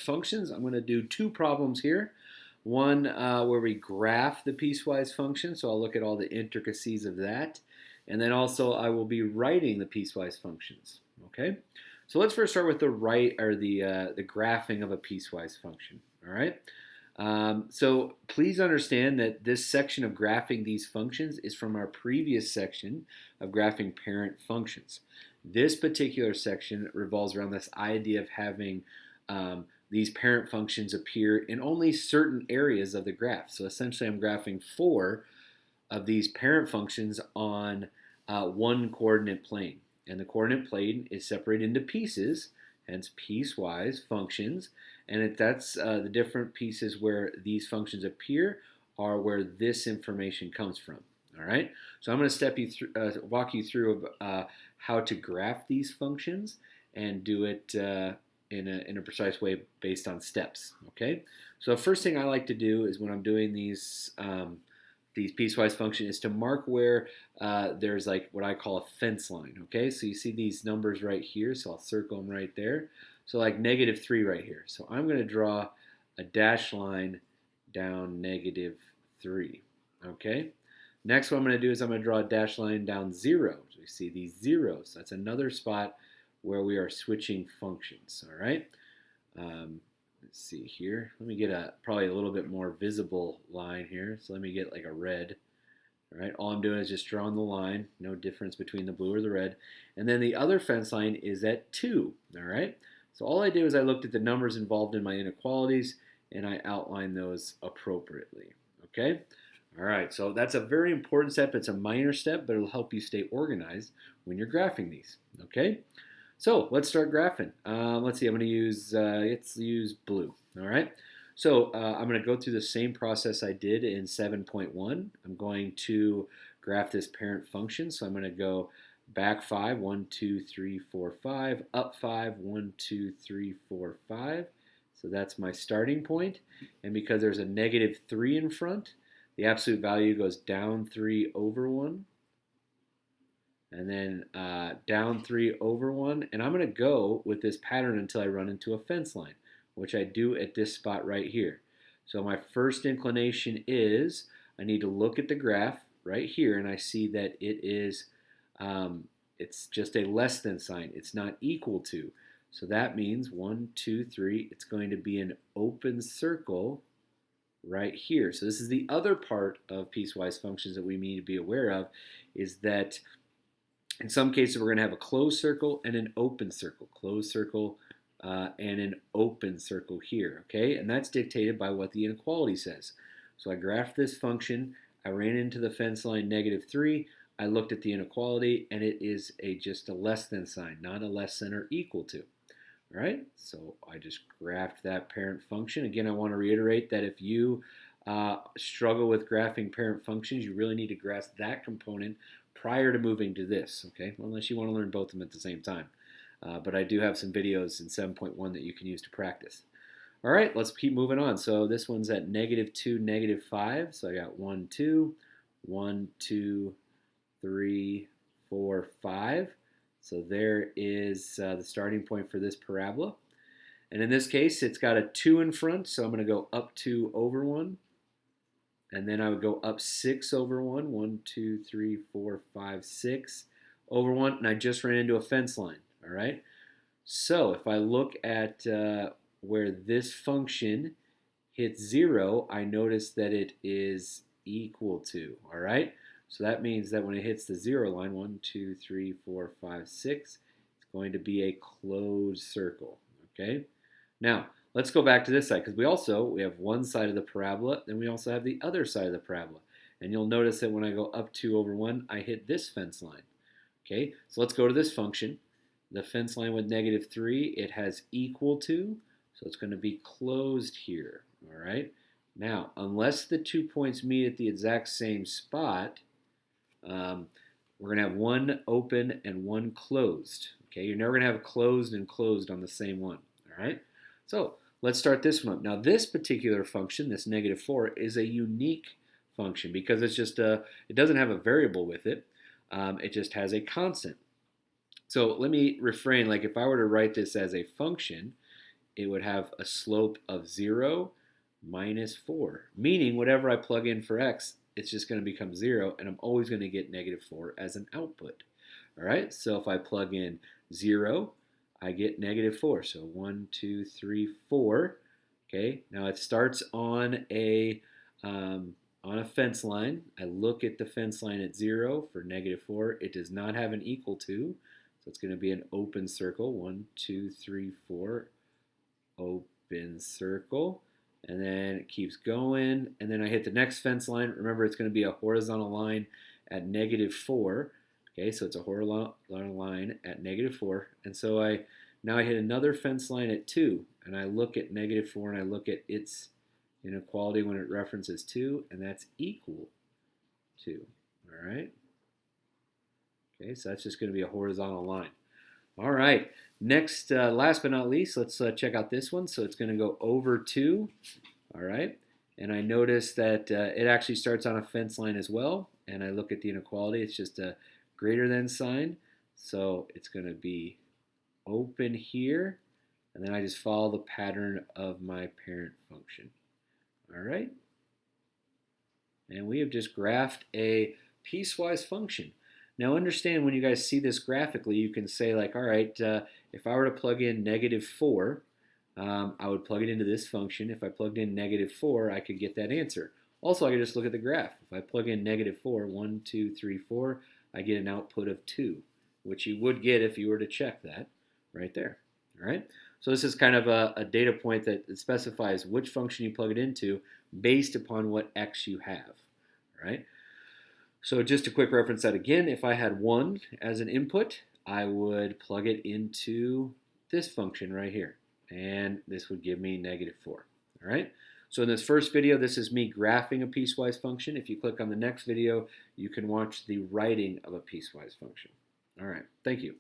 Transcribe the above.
Functions. I'm going to do two problems here. One where we graph the piecewise function, so I'll look at all the intricacies of that. And then also I will be writing the piecewise functions. Okay, so let's first start with the graphing of a piecewise function. All right. So please understand that this section of graphing these functions is from our previous section of graphing parent functions. This particular section revolves around this idea of having these parent functions appear in only certain areas of the graph. So essentially I'm graphing four of these parent functions on one coordinate plane. And the coordinate plane is separated into pieces, hence piecewise functions. And that's the different pieces where these functions appear are where this information comes from. All right, so I'm going to walk you through how to graph these functions and do it in a precise way based on steps. Okay, so the first thing I like to do is when I'm doing these piecewise functions is to mark where there's like what I call a fence line. Okay, so you see these numbers right here, so I'll circle them right there. So like -3 right here. So I'm going to draw a dashed line down -3. Okay. Next, what I'm going to do is I'm going to draw a dashed line down 0. So we see these zeros. That's another spot where we are switching functions. All right. Let's see here. Let me get probably a little bit more visible line here. So let me get like a red. All right. All I'm doing is just drawing the line. No difference between the blue or the red. And then the other fence line is at 2. All right. So all I did was I looked at the numbers involved in my inequalities and I outlined those appropriately. Okay. All right, so that's a very important step. It's a minor step, but it'll help you stay organized when you're graphing these. Okay, so let's start graphing. Let's see. Let's use blue. All right. So I'm going to go through the same process I did in 7.1. I'm going to graph this parent function. So I'm going to go back 5, 1, 2, 3, 4, 5, up 5, 1, 2, 3, 4, 5. So that's my starting point. And because there's a -3 in front, the absolute value goes down 3 over 1, and then down 3 over 1. And I'm going to go with this pattern until I run into a fence line, which I do at this spot right here. So my first inclination is I need to look at the graph right here, and I see that it's just a less than sign. It's not equal to. So that means 1, 2, 3. It's going to be an open circle right here. So this is the other part of piecewise functions that we need to be aware of, is that in some cases we're going to have a closed circle and an open circle, closed circle and an open circle here, okay? And that's dictated by what the inequality says. So I graphed this function, I ran into the fence line -3, I looked at the inequality, and it is just a less than sign, not a less than or equal to. All right, so I just graphed that parent function. Again, I want to reiterate that if you struggle with graphing parent functions, you really need to grasp that component prior to moving to this, okay? Unless you want to learn both of them at the same time. But I do have some videos in 7.1 that you can use to practice. All right, let's keep moving on. So this one's at -2, -5. So I got 1, 2, 1, 2, 3, 4, 5. So there is the starting point for this parabola. And in this case, it's got a 2 in front, so I'm going to go up 2 over 1. And then I would go up 6 over 1. 1, 2, 3, 4, 5, 6 over 1. And I just ran into a fence line. All right. So if I look at where this function hits 0, I notice that it is equal to. All right. So that means that when it hits the 0 line, 1, 2, 3, 4, 5, 6, it's going to be a closed circle. Okay. Now let's go back to this side, because we have one side of the parabola, then we also have the other side of the parabola. And you'll notice that when I go up 2 over 1, I hit this fence line. Okay. So let's go to this function. The fence line with -3, it has equal to, so it's going to be closed here. All right. Now, unless the 2 points meet at the exact same spot, we're going to have one open and one closed. Okay, you're never going to have closed and closed on the same one. All right, so let's start this one up. Now, this particular function, this -4, is a unique function because it doesn't have a variable with it. It just has a constant. So let me refrain. Like if I were to write this as a function, it would have a slope of 0 minus 4, meaning whatever I plug in for x, it's just going to become 0, and I'm always going to get negative 4 as an output. All right, so if I plug in 0, I get negative 4. So 1, 2, 3, 4. Okay, now it starts on a fence line. I look at the fence line at 0 for negative 4. It does not have an equal to, so it's going to be an open circle. 1, 2, 3, 4, open circle. And then it keeps going, and then I hit the next fence line. Remember, it's going to be a horizontal line at negative 4. Okay, so it's a horizontal line at negative 4. And so now I hit another fence line at 2, and I look at negative 4, and I look at its inequality when it references 2, and that's equal to. All right? Okay, so that's just going to be a horizontal line. All right, next, last but not least, let's check out this one. So it's going to go over 2, all right? And I notice that it actually starts on a fence line as well, and I look at the inequality. It's just a greater than sign, so it's going to be open here, and then I just follow the pattern of my parent function, all right? And we have just graphed a piecewise function. Now understand, when you guys see this graphically, you can say like, all right, if I were to plug in negative 4, I would plug it into this function. If I plugged in negative 4, I could get that answer. Also, I could just look at the graph. If I plug in negative 4, 1, 2, 3, 4, I get an output of 2, which you would get if you were to check that right there. All right? So this is kind of a data point that specifies which function you plug it into based upon what x you have. All right? So just a quick reference that again, if I had 1 as an input, I would plug it into this function right here. And this would give me negative 4. All right? So in this first video, this is me graphing a piecewise function. If you click on the next video, you can watch the writing of a piecewise function. All right. Thank you.